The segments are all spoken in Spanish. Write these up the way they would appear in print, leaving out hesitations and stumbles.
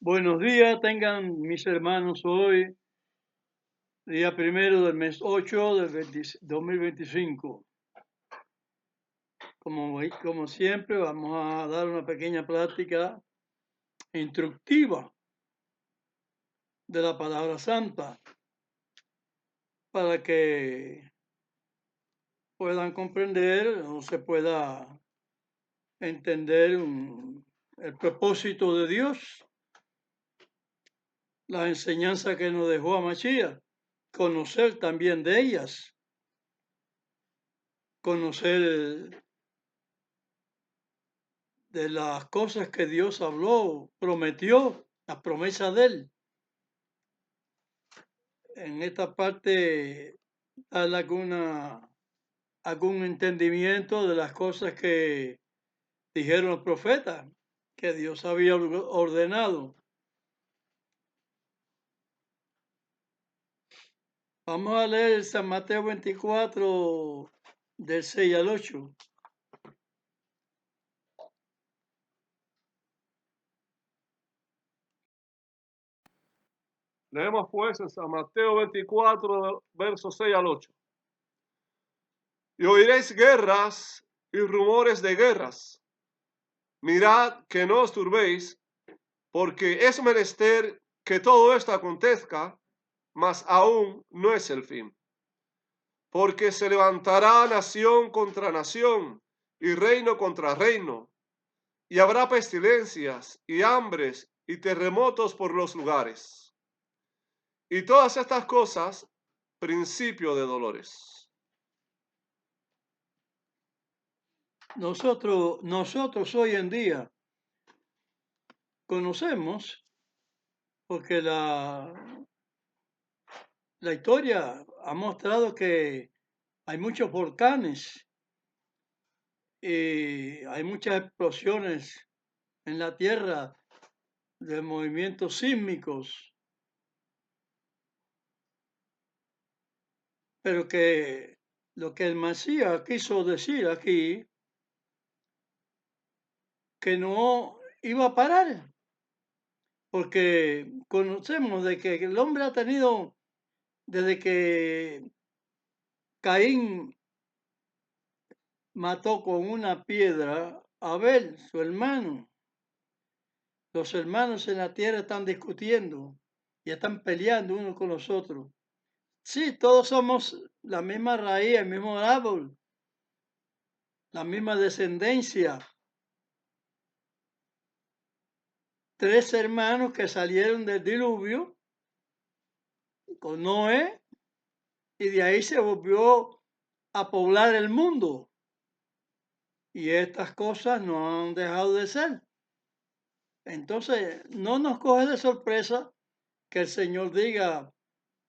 Buenos días, tengan mis hermanos hoy, día 1 del mes 8 del 2025. Como siempre, vamos a dar una pequeña plática instructiva de la palabra santa para que puedan comprender o se pueda entender el propósito de Dios, la enseñanza que nos dejó a Mashiach, conocer también de ellas, conocer de las cosas que Dios habló, prometió, las promesas de Él. En esta parte darle algún entendimiento de las cosas que dijeron los profetas, que Dios había ordenado. Vamos a leer San Mateo 24, del 6 al 8. Leemos pues en San Mateo 24, versos 6 al 8. Y oiréis guerras y rumores de guerras. Mirad que no os turbéis, porque es menester que todo esto acontezca, mas aún no es el fin. Porque se levantará nación contra nación y reino contra reino, y habrá pestilencias y hambres y terremotos por los lugares. Y todas estas cosas, principio de dolores. Nosotros hoy en día conocemos, porque la historia ha mostrado que hay muchos volcanes y hay muchas explosiones en la Tierra de movimientos sísmicos, pero que lo que el Mesías quiso decir aquí, que no iba a parar, porque conocemos de que el hombre ha tenido, desde que Caín mató con una piedra a Abel, su hermano, los hermanos en la tierra están discutiendo y están peleando unos con los otros. Sí, todos somos la misma raíz, el mismo árbol, la misma descendencia. 3 hermanos que salieron del diluvio con Noé y de ahí se volvió a poblar el mundo. Y estas cosas no han dejado de ser. Entonces, no nos coge de sorpresa que el Señor diga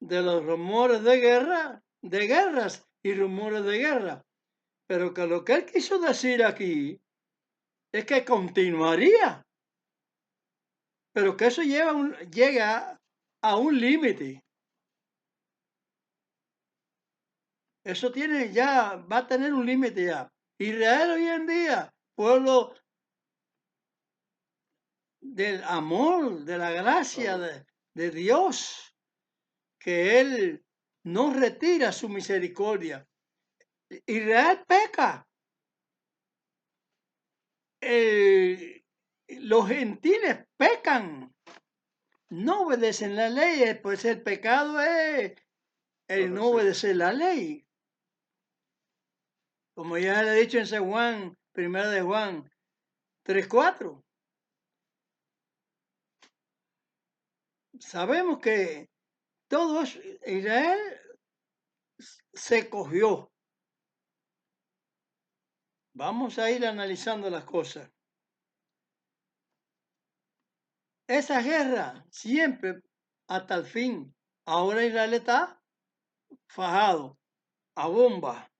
de los rumores de guerra, de guerras y rumores de guerra. Pero que lo que Él quiso decir aquí es que continuaría, pero que eso llega a un límite. Eso va a tener un límite ya. Israel hoy en día, pueblo del amor, de la gracia de Dios, que Él no retira su misericordia. Israel peca. Los gentiles pecan. No obedecen la ley, pues el pecado es el no obedecer la ley. Como ya le he dicho en San Juan, 1 de Juan 3:4. Sabemos que todo Israel se cogió. Vamos a ir analizando las cosas. Esa guerra siempre hasta el fin. Ahora Israel está fajado a bomba.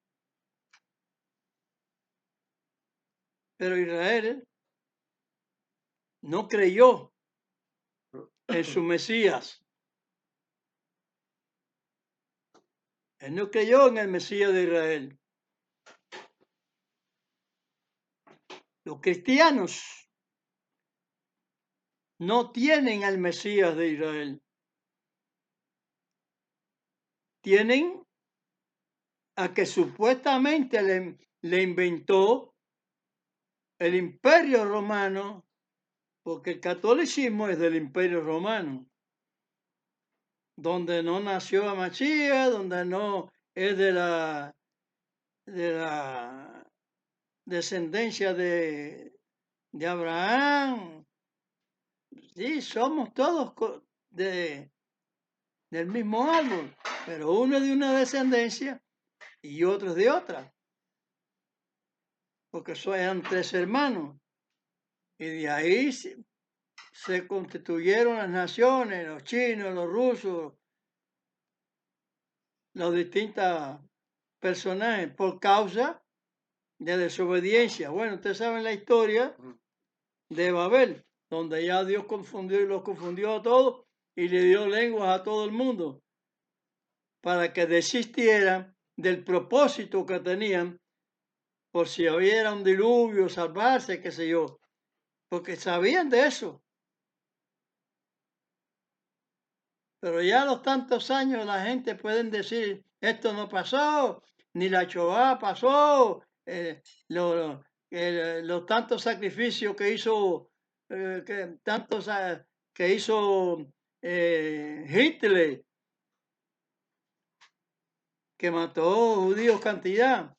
Pero Israel no creyó en su Mesías. Él no creyó en el Mesías de Israel. Los cristianos no tienen al Mesías de Israel. Tienen a que supuestamente le inventó el Imperio Romano, porque el catolicismo es del Imperio Romano, donde no nació Mashiach, donde no es de la descendencia de Abraham. Sí, somos todos del mismo árbol, pero uno es de una descendencia y otro es de otra, porque eran 3 hermanos, y de ahí se constituyeron las naciones, los chinos, los rusos, los distintos personajes, por causa de desobediencia. Bueno, ustedes saben la historia de Babel, donde ya Dios confundió y los confundió a todos y le dio lenguas a todo el mundo para que desistieran del propósito que tenían por si hubiera un diluvio, salvarse, qué sé yo, porque sabían de eso. Pero ya a los tantos años la gente puede decir, esto no pasó, ni la Shoah pasó, los tantos sacrificios que hizo, que hizo Hitler, que mató judíos cantidad,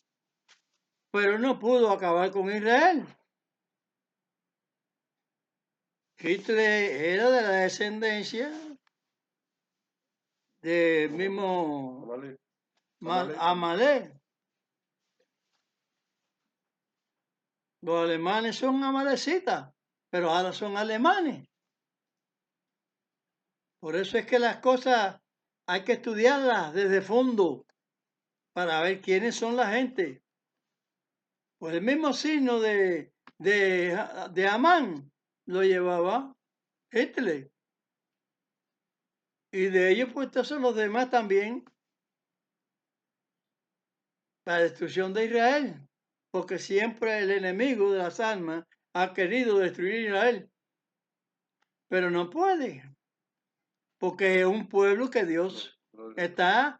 pero no pudo acabar con Israel. Hitler era de la descendencia del mismo Amalek. Los alemanes son amalecitas, pero ahora son alemanes. Por eso es que las cosas hay que estudiarlas desde fondo para ver quiénes son la gente. Pues el mismo signo de Amán lo llevaba Hitler. Y de ellos, pues, entonces los demás también, la destrucción de Israel. Porque siempre el enemigo de las almas ha querido destruir Israel. Pero no puede. Porque es un pueblo que Dios está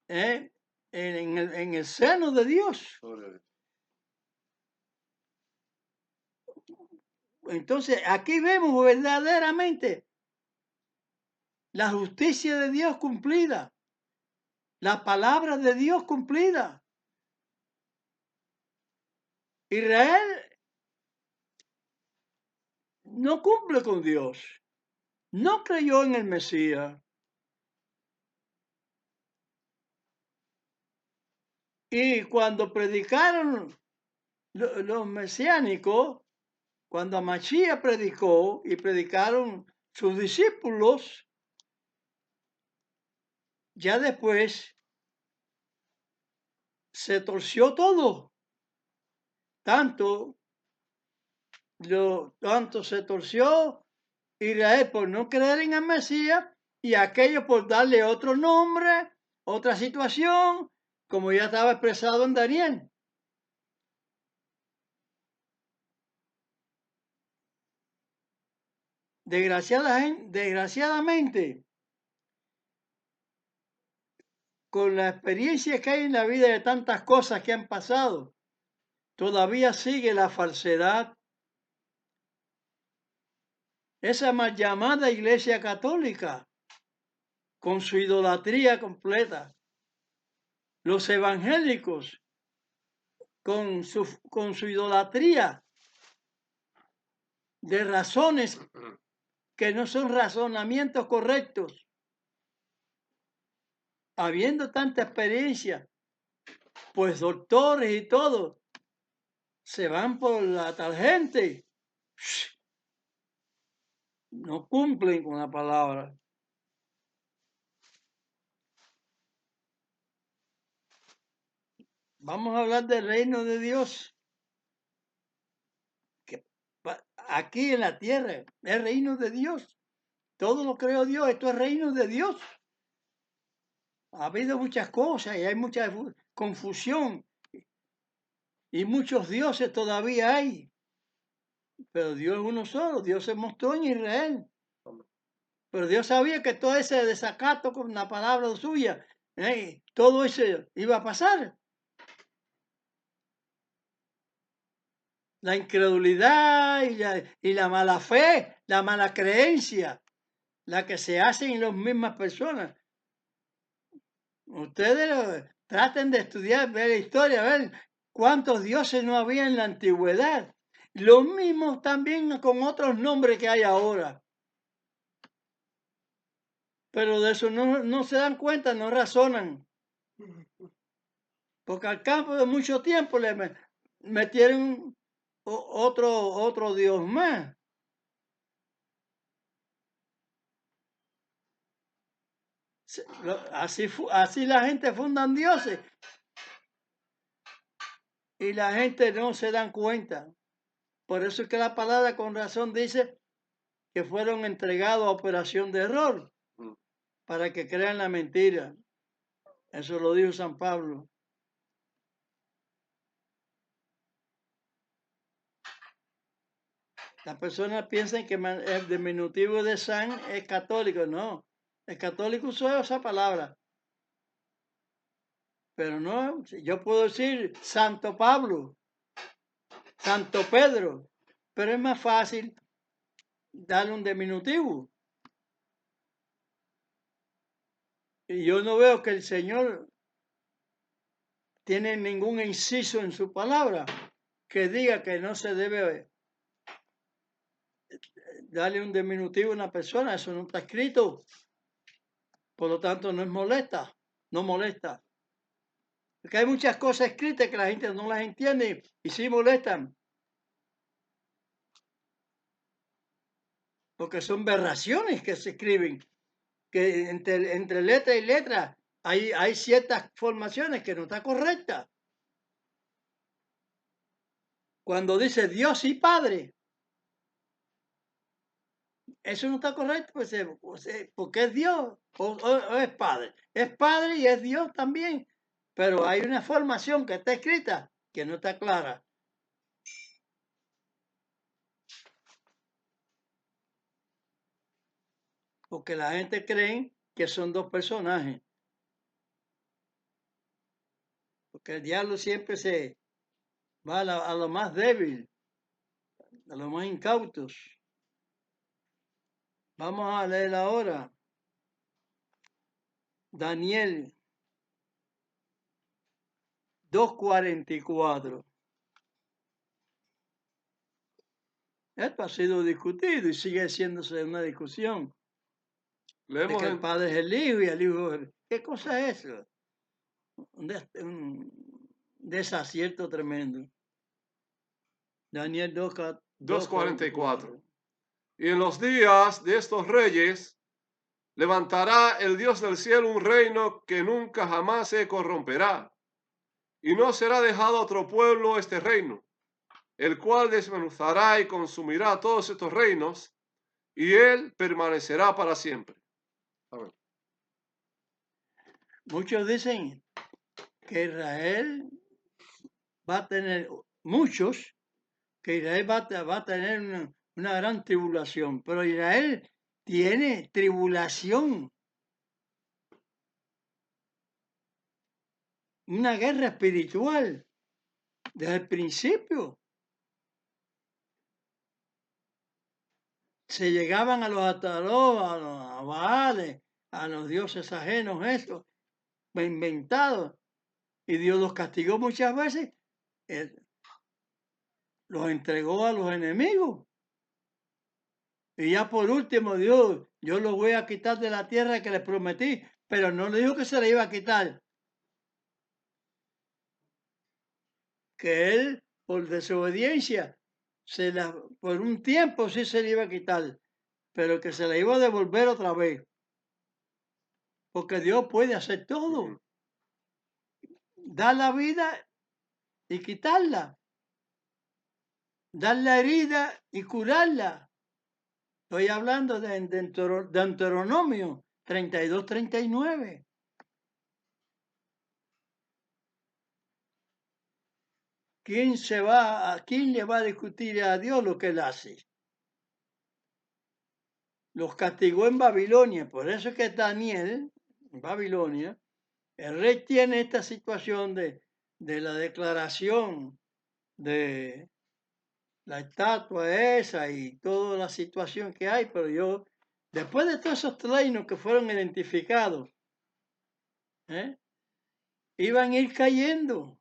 en el seno de Dios. Entonces, aquí vemos verdaderamente la justicia de Dios cumplida, la palabra de Dios cumplida. Israel no cumple con Dios, no creyó en el Mesías. Y cuando predicaron los mesiánicos, cuando Mashiach predicó y predicaron sus discípulos, ya después se torció todo. Tanto se torció Israel por no creer en el Mesías y aquello por darle otro nombre, otra situación, como ya estaba expresado en Daniel. Desgraciadamente, con la experiencia que hay en la vida de tantas cosas que han pasado, todavía sigue la falsedad. Esa mal llamada Iglesia Católica, con su idolatría completa. Los evangélicos, con su idolatría de razones que no son razonamientos correctos. Habiendo tanta experiencia, pues doctores y todo, se van por la tangente. No cumplen con la palabra. Vamos a hablar del reino de Dios. Que aquí en la tierra es reino de Dios. Todo lo creó Dios, esto es reino de Dios. Ha habido muchas cosas y hay mucha confusión y muchos dioses todavía hay. Pero Dios es uno solo, Dios se mostró en Israel. Amén. Pero Dios sabía que todo ese desacato con la palabra suya, todo eso iba a pasar. La incredulidad y la mala fe, la mala creencia, la que se hacen en las mismas personas. Ustedes traten de estudiar, ver la historia, ver cuántos dioses no había en la antigüedad. Los mismos también con otros nombres que hay ahora. Pero de eso no se dan cuenta, no razonan. Porque al cabo de mucho tiempo le metieron otro Dios más. Así la gente fundan dioses y la gente no se dan cuenta. Por eso es que la palabra con razón dice que fueron entregados a operación de error para que crean la mentira. Eso lo dijo San Pablo. Las personas piensan que el diminutivo de San es católico. No, el católico usó esa palabra. Pero no, yo puedo decir Santo Pablo, Santo Pedro, pero es más fácil darle un diminutivo. Y yo no veo que el Señor tiene ningún inciso en su palabra que diga que no se debe darle un diminutivo a una persona. Eso no está escrito. Por lo tanto, no es molesta, no molesta. Porque hay muchas cosas escritas que la gente no las entiende y sí molestan. Porque son aberraciones que se escriben, que entre letra y letra hay ciertas formaciones que no está correcta. Cuando dice Dios y Padre, eso no está correcto, porque es Dios o es Padre. Es Padre y es Dios también, pero hay una formación que está escrita que no está clara. Porque la gente cree que son dos personajes. Porque el diablo siempre se va a lo más débil, a los más incautos. Vamos a leer ahora Daniel 2:44. Esto ha sido discutido y sigue siéndose una discusión. De Leemos que el en, padre es el hijo y el hijo es... ¿Qué cosa es eso? Un desacierto tremendo. Daniel 2:44. 2:44. Y en los días de estos reyes levantará el Dios del cielo un reino que nunca jamás se corromperá, y no será dejado a otro pueblo este reino, el cual desmenuzará y consumirá todos estos reinos, y él permanecerá para siempre. Amén. Muchos dicen que Israel va a tener, muchos, que Israel va a tener una gran tribulación, pero Israel tiene tribulación, una guerra espiritual desde el principio. Se llegaban a los Ataró, a los Baales, a los dioses ajenos, estos, inventados, y Dios los castigó muchas veces, los entregó a los enemigos. Y ya por último, Dios, yo los voy a quitar de la tierra que les prometí, pero no le dijo que se le iba a quitar. Que él, por desobediencia, por un tiempo sí se le iba a quitar, pero que se le iba a devolver otra vez. Porque Dios puede hacer todo. Dar la vida y quitarla. Dar la herida y curarla. Estoy hablando de Deuteronomio 32-39. ¿quién le va a discutir a Dios lo que él hace? Los castigó en Babilonia, por eso es que Daniel, en Babilonia, el rey tiene esta situación de la declaración de la estatua esa y toda la situación que hay, pero después de todos esos reinos que fueron identificados, iban a ir cayendo.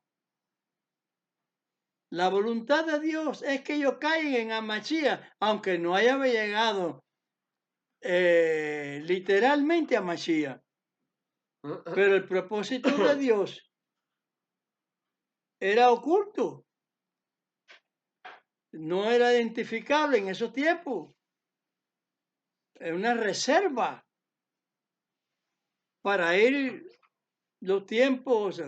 La voluntad de Dios es que ellos caigan en Amachía, aunque no haya llegado literalmente a Mashiach. Pero el propósito de Dios era oculto, no era identificable en esos tiempos. Era una reserva para ir los tiempos,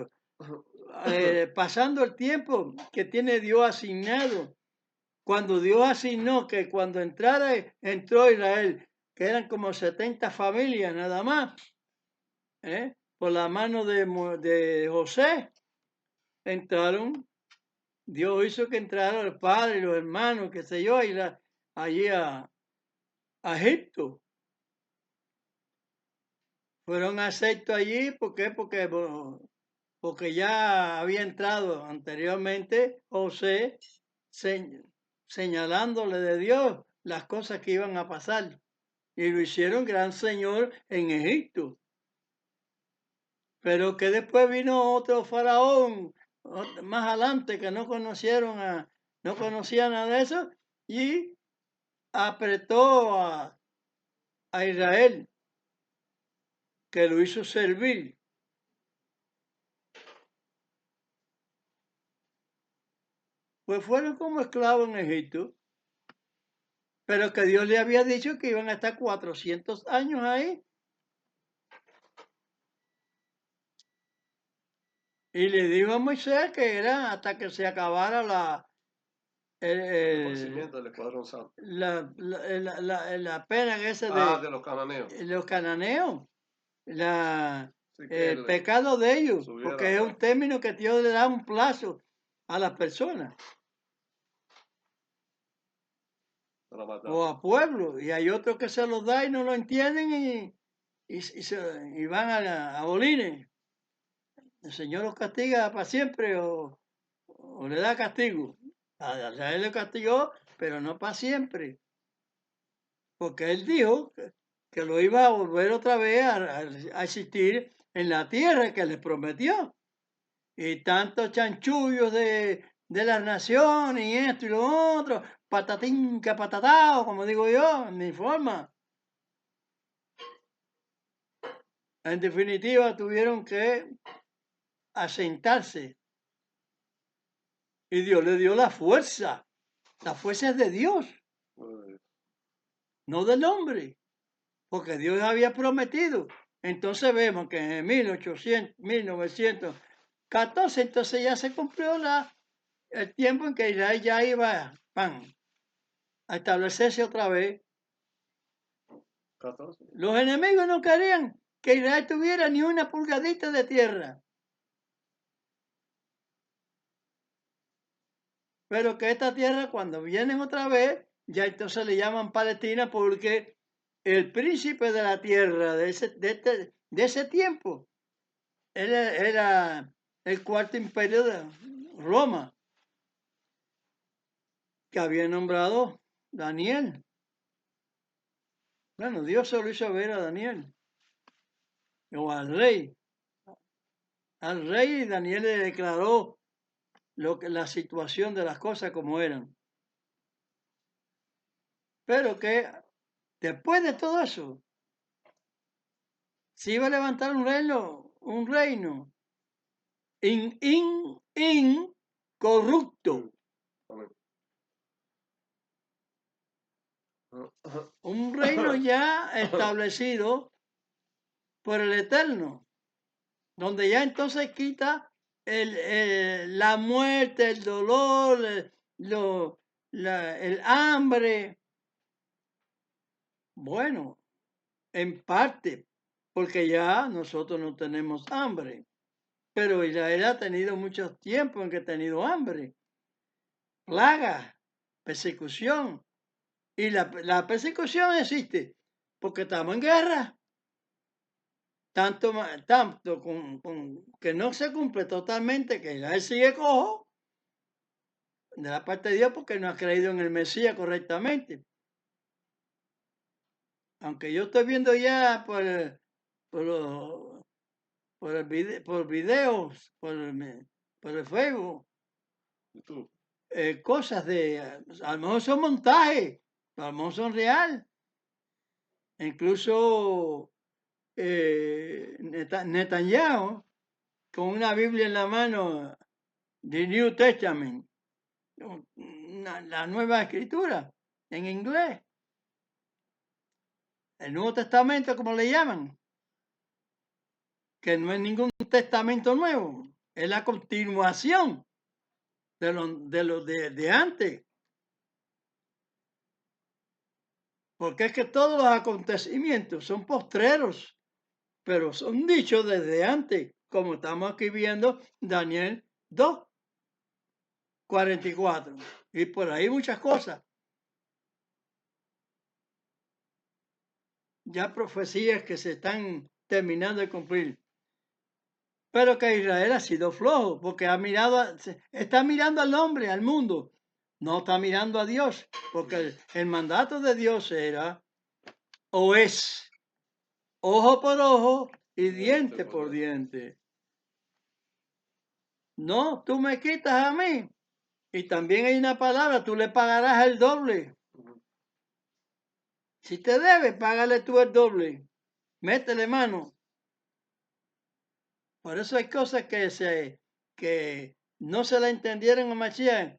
pasando el tiempo que tiene Dios asignado. Cuando Dios asignó que cuando entró Israel, que eran como 70 familias nada más, por la mano de José, entraron. Dios hizo que entraran el padre y los hermanos, qué sé yo, allí a Egipto. Fueron aceptos allí, ¿por qué? Porque ya había entrado anteriormente José señalándole de Dios las cosas que iban a pasar. Y lo hicieron gran señor en Egipto. Pero que después vino otro faraón más adelante que no conocía nada de eso y apretó a Israel, que lo hizo servir. Pues fueron como esclavos en Egipto, pero que Dios le había dicho que iban a estar 400 años ahí. Y le dijo a Moisés que era hasta que se acabara El conocimiento del Escuadrón Santo. la pena esa de los cananeos. Los cananeos, Sí, que el pecado de ellos, subiera, porque es un término que Dios le da un plazo a las personas para matar. o a pueblos, y hay otros que se los da y no lo entienden y van a bolines. El Señor los castiga para siempre o le da castigo. A Israel le castigó, pero no para siempre. Porque él dijo que lo iba a volver otra vez a existir en la tierra que les prometió. Y tantos chanchullos de las naciones y esto y lo otro, patatín que patatao, como digo yo, en mi forma. En definitiva, tuvieron que asentarse. Y Dios le dio la fuerza. La fuerza es de Dios, no del hombre. Porque Dios había prometido. Entonces vemos que en 1914, entonces ya se cumplió el tiempo en que Israel ya iba a establecerse otra vez. 14. Los enemigos no querían que Israel tuviera ni una pulgadita de tierra. Pero que esta tierra, cuando vienen otra vez, ya entonces le llaman Palestina porque el príncipe de la tierra de ese tiempo era el cuarto imperio de Roma, que había nombrado Daniel. Bueno, Dios se lo hizo ver a Daniel, o al rey. Al rey Daniel le declaró la situación de las cosas como eran. Pero que después de todo eso, se iba a levantar un reino incorrupto. Un reino ya establecido por el Eterno, donde ya entonces quita la muerte, el dolor, el hambre. Bueno, en parte, porque ya nosotros no tenemos hambre, pero Israel ha tenido mucho tiempo en que ha tenido hambre. plaga, persecución. Y la persecución existe porque estamos en guerra. Tanto que no se cumple totalmente, que Israel sigue cojo de la parte de Dios porque no ha creído en el Mesías correctamente. Aunque yo estoy viendo ya por videos, por el Facebook, YouTube. cosas a lo mejor son montajes, a lo mejor son real. Incluso Netanyahu, con una Biblia en la mano, The New Testament, la nueva escritura, en inglés. El Nuevo Testamento, como le llaman, que no es ningún testamento nuevo, es la continuación de lo de antes. Porque es que todos los acontecimientos son postreros, pero son dichos desde antes, como estamos aquí viendo Daniel 2, 44. Y por ahí muchas cosas. Ya profecías que se están terminando de cumplir. Pero que Israel ha sido flojo, porque está mirando al hombre, al mundo, no está mirando a Dios, porque el mandato de Dios era, o es, ojo por ojo y diente por diente. No, tú me quitas a mí. Y también hay una palabra, tú le pagarás el doble. Si te debe, págale tú el doble. Métele mano. Por eso hay cosas que no se la entendieron a Mashiach,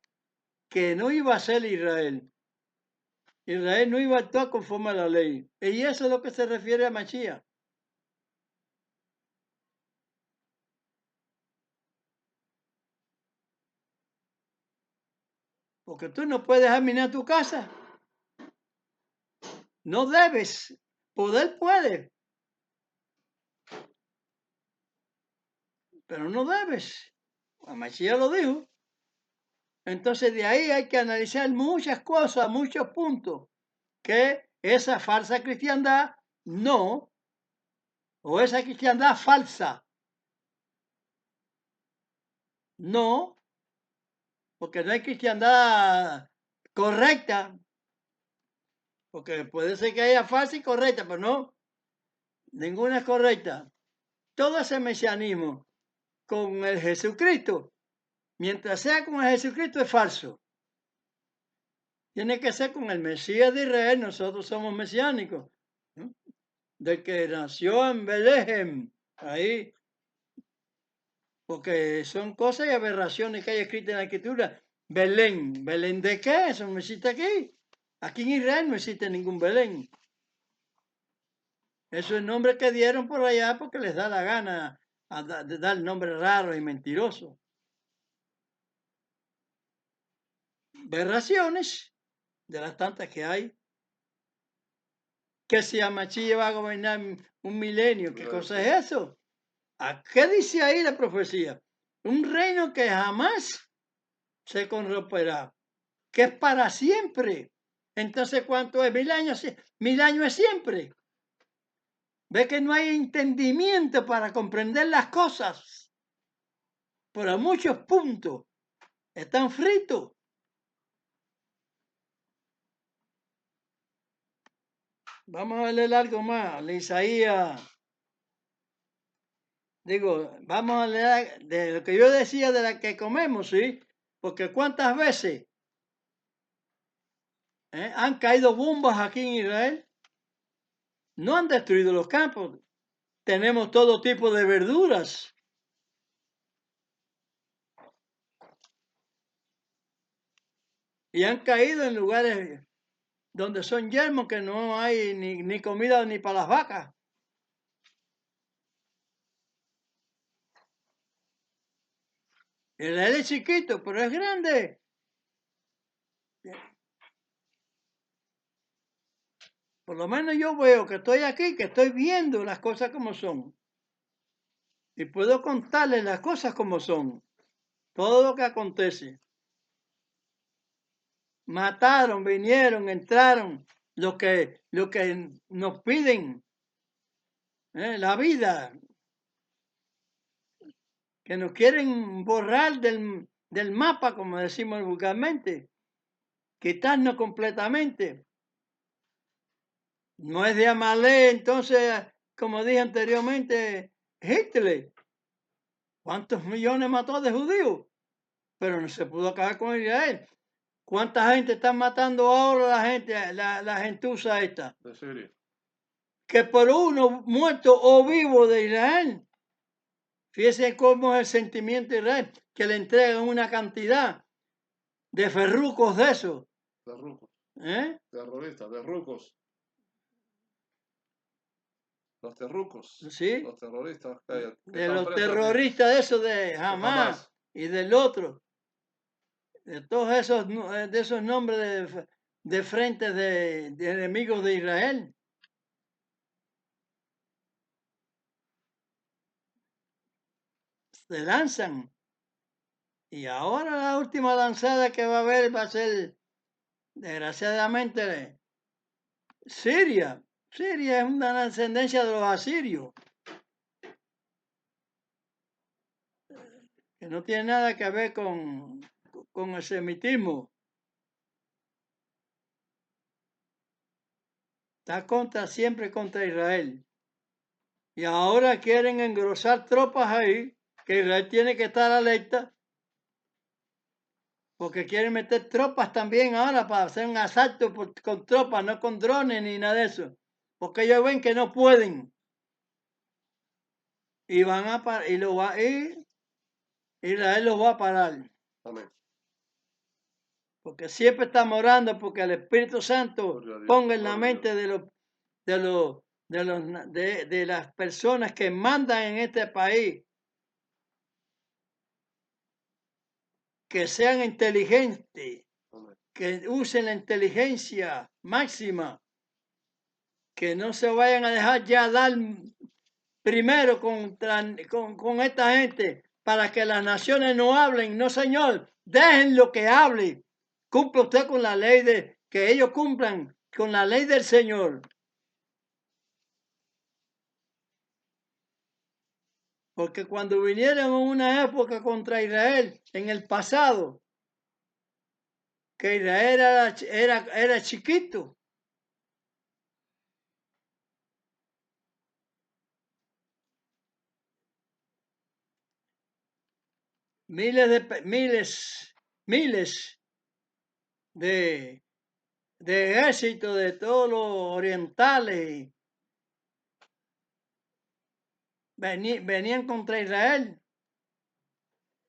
que no iba a ser Israel. Israel no iba a actuar conforme a la ley. Y eso es lo que se refiere a Mashiach. Porque tú no puedes examinar tu casa. No debes. Poder puede. Pero no debes. A Mashiach lo dijo. Entonces de ahí hay que analizar muchas cosas, muchos puntos. Que esa falsa cristiandad no, o esa cristiandad falsa, no, porque no hay cristiandad correcta, porque puede ser que haya falsa y correcta, pero no, ninguna es correcta. Todo ese mesianismo con el Jesucristo, mientras sea con el Jesucristo es falso. Tiene que ser con el Mesías de Israel, nosotros somos mesiánicos, ¿no? Del que nació en Belén, ahí, porque son cosas y aberraciones que hay escritas en la Escritura. Belén, ¿Belén de qué? Eso no existe aquí. Aquí en Israel no existe ningún Belén. Eso es el nombre que dieron por allá porque les da la gana de dar nombres raros y mentirosos. Aberraciones de las tantas que hay. Que si Amachí va a gobernar un milenio, ¿qué cosa es eso? ¿A qué dice ahí la profecía? Un reino que jamás se corromperá, que es para siempre. Entonces, ¿cuánto es? 1000 años. 1000 años es siempre. Ve que no hay entendimiento para comprender las cosas. Por a muchos puntos están fritos. Vamos a leer algo más. Isaías. Digo, vamos a leer de lo que yo decía de la que comemos, ¿sí? Porque cuántas veces han caído bombas aquí en Israel. No han destruido los campos. Tenemos todo tipo de verduras. Y han caído en lugares donde son yermos que no hay ni comida ni para las vacas. Israel es chiquito, pero es grande. Por lo menos yo veo que estoy aquí, que estoy viendo las cosas como son. Y puedo contarles las cosas como son. Todo lo que acontece. mataron, vinieron, entraron, lo que nos piden, la vida, que nos quieren borrar del mapa, como decimos vulgarmente, quitarnos completamente. No es de Amalek, entonces, como dije anteriormente, Hitler. ¿Cuántos millones mató de judíos? Pero no se pudo acabar con Israel. ¿Cuánta gente están matando ahora la gentuza esta? De Siria. Que por uno muerto o vivo de Israel. Fíjense cómo es el sentimiento de Israel, que le entregan una cantidad de ferrucos de esos. De rucos. ¿Eh? Terroristas, de rucos. Los terrucos. ¿Sí? Los terroristas que De están los presos aquí. terroristas de esos de Hamas y del otro. De todos esos, de esos nombres de frentes de enemigos de Israel. Se lanzan. Y ahora la última lanzada que va a haber va a ser, desgraciadamente, Siria. Siria es una ascendencia de los asirios, que no tiene nada que ver con el semitismo. Está siempre contra Israel. Y ahora quieren engrosar tropas ahí, que Israel tiene que estar alerta, porque quieren meter tropas también ahora para hacer un asalto con tropas, no con drones ni nada de eso. Porque ellos ven que no pueden. Y van a parar, Israel los va a parar. Amén. Porque siempre estamos orando porque el Espíritu Santo ponga en la mente de las personas que mandan en este país, que sean inteligentes, Amén. que usen la inteligencia máxima, que no se vayan a dejar ya dar primero con esta gente para que las naciones no hablen. No, señor, dejen lo que hable. Cumpla usted con la ley que ellos cumplan con la ley del Señor. Porque cuando vinieron en una época contra Israel, en el pasado, que Israel era chiquito, miles de ejércitos de todos los orientales venían contra Israel,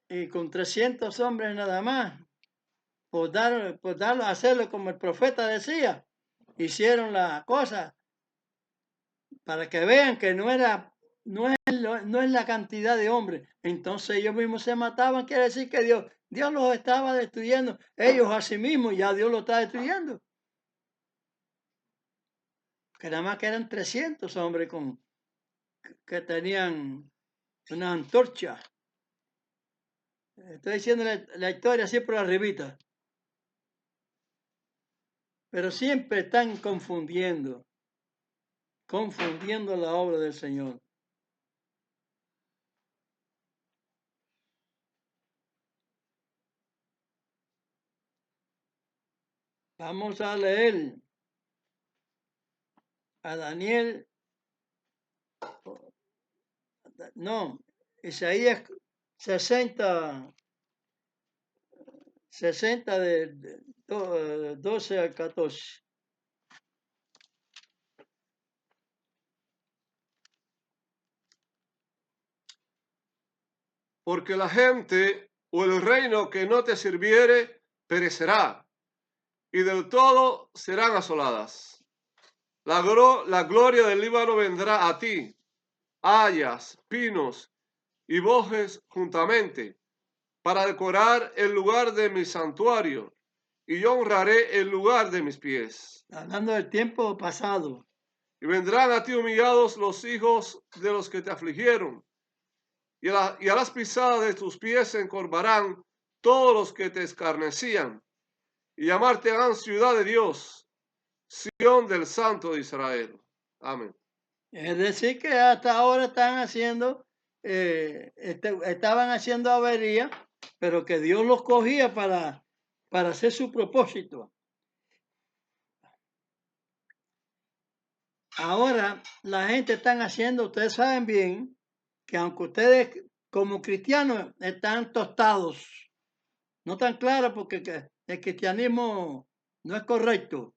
y con 300 hombres nada más, por hacerlo como el profeta decía, hicieron la cosa para que vean que no es la cantidad de hombres. Entonces ellos mismos se mataban, quiere decir que Dios los estaba destruyendo, ellos a sí mismos, ya Dios los está destruyendo. Que nada más que eran 300 hombres que tenían una antorcha. Estoy diciendo la historia así por arribita. Pero siempre están confundiendo la obra del Señor. Vamos a leer a Daniel, no, Isaías 60 de 12 al 14. Porque la gente o el reino que no te sirviere perecerá, y del todo serán asoladas. La gloria del Líbano vendrá a ti, hayas, pinos y bojes juntamente, para decorar el lugar de mi santuario, y yo honraré el lugar de mis pies. Hablando del tiempo pasado. Y vendrán a ti humillados los hijos de los que te afligieron, y a las pisadas de tus pies se encorvarán todos los que te escarnecían. y llamarte gran ciudad de Dios, Sión del Santo de Israel. Amén. Es decir, que hasta ahora están haciendo, estaban haciendo avería, pero que Dios los cogía para hacer su propósito. Ahora la gente están haciendo, ustedes saben bien, que aunque ustedes como cristianos están tostados, no tan claros porque el cristianismo no es correcto,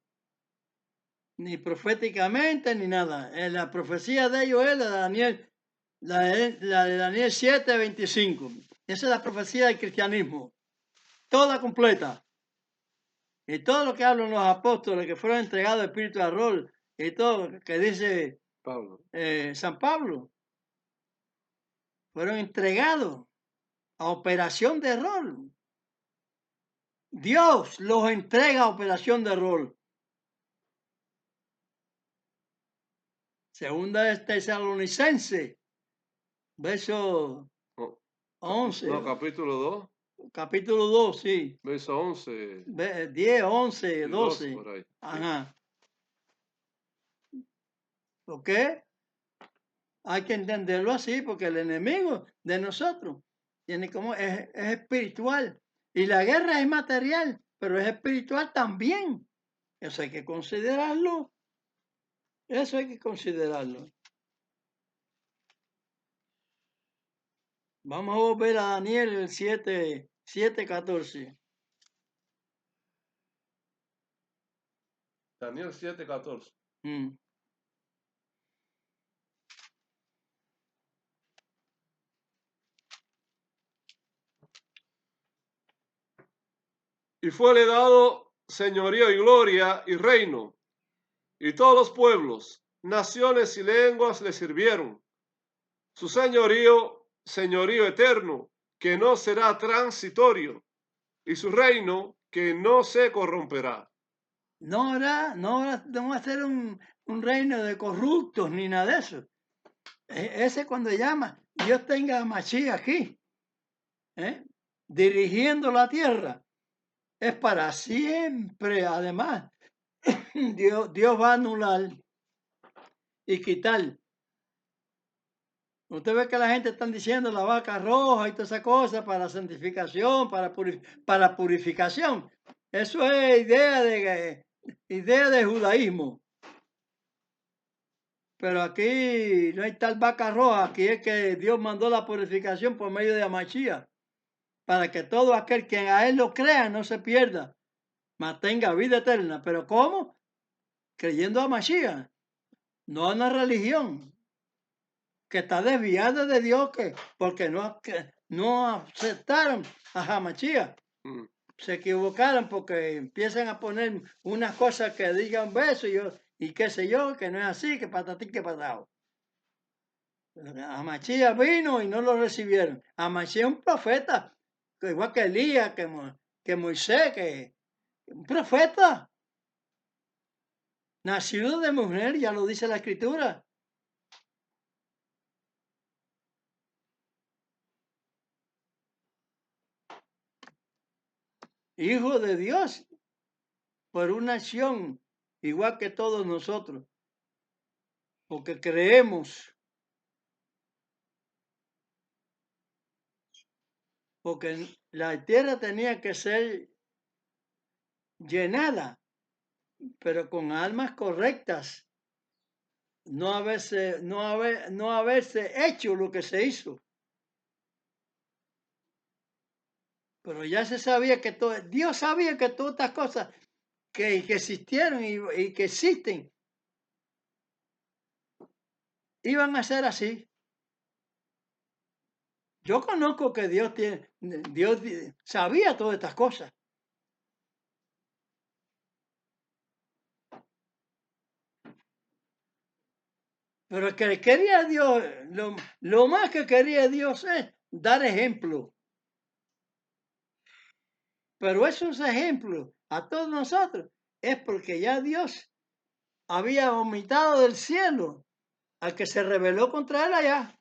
ni proféticamente ni nada. La profecía de ellos es la de Daniel, la de Daniel 7:25. Esa es la profecía del cristianismo, toda completa. Y todo lo que hablan los apóstoles que fueron entregados al espíritu de rol y todo lo que dice Pablo. San Pablo, fueron entregados a operación de rol. Dios los entrega a operación de rol. Segunda de Tesalonicense, verso No, 11, no, capítulo 2, capítulo 2, sí. verso 11 10, 11, y 12 por 12. ahí. Sí. Ajá. ¿Ok? Hay que entenderlo así porque el enemigo de nosotros tiene como es espiritual y la guerra es material, pero es espiritual también. Eso hay que considerarlo. Eso hay que considerarlo. Vamos a volver a Daniel el 7:14. Daniel 7:14. Mm. Y fuele dado señorío y gloria y reino, y todos los pueblos, naciones y lenguas le sirvieron. Su señorío, señorío eterno, que no será transitorio, y su reino, que no se corromperá. No va a ser un reino de corruptos ni nada de eso. Ese cuando llama, Dios tenga a Mashiach aquí, dirigiendo la tierra, es para siempre. Además, Dios va a anular y quitar. Usted ve que la gente está diciendo la vaca roja y toda esa cosa para santificación, para purificación. Eso es idea de judaísmo. Pero aquí no hay tal vaca roja, aquí es que Dios mandó la purificación por medio de Amachía, para que todo aquel que a Él lo crea no se pierda, mas tenga vida eterna. ¿Pero cómo? Creyendo a Mashiach, no a una religión que está desviada de Dios, porque no aceptaron a Mashiach. Mm. Se equivocaron porque empiezan a poner unas cosas que digan beso y qué sé yo, que no es así, que patatín, que patado. Mashiach vino y no lo recibieron. Mashiach es un profeta, igual que Elías, que Moisés, que un profeta. Nacido de mujer, ya lo dice la escritura. Hijo de Dios, por una acción, igual que todos nosotros. Porque creemos. Porque la tierra tenía que ser llenada, pero con almas correctas. No haberse hecho lo que se hizo. Pero ya se sabía que todo, Dios sabía que todas estas cosas que existieron y que existen iban a ser así. Yo conozco que Dios sabía todas estas cosas. Pero que quería Dios, lo más que quería Dios es dar ejemplo. Pero esos ejemplos a todos nosotros es porque ya Dios había vomitado del cielo al que se rebeló contra él allá.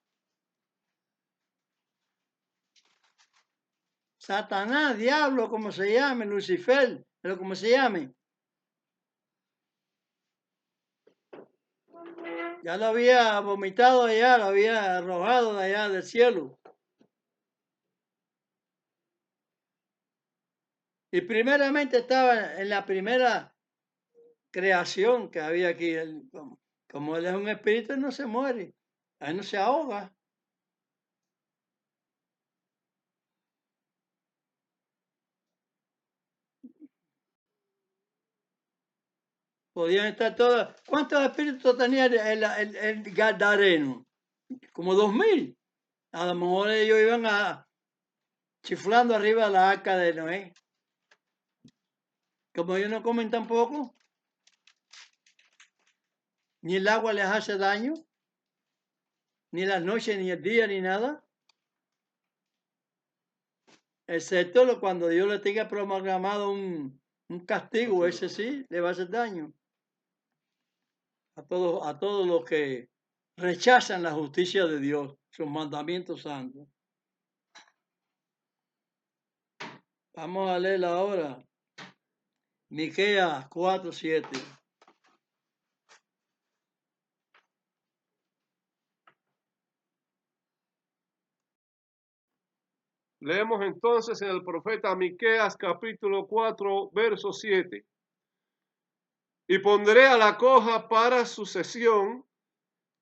Satanás, diablo, como se llame, Lucifer, pero como se llame. Ya lo había vomitado allá, lo había arrojado de allá del cielo. Y primeramente estaba en la primera creación que había aquí. Como él es un espíritu, él no se muere, él no se ahoga. Podían estar todos. ¿Cuántos espíritus tenía el Gadareno? Como 2000. A lo mejor ellos iban chiflando arriba la arca de Noé. Como ellos no comen tampoco, ni el agua les hace daño, ni las noches, ni el día, ni nada. Excepto cuando Dios le tenga programado un castigo, ese sí, le va a hacer daño. A todos los que rechazan la justicia de Dios, sus mandamientos santos. Vamos a leer ahora Miqueas 4:7. Leemos entonces en el profeta Miqueas capítulo 4, verso 7. Y pondré a la coja para sucesión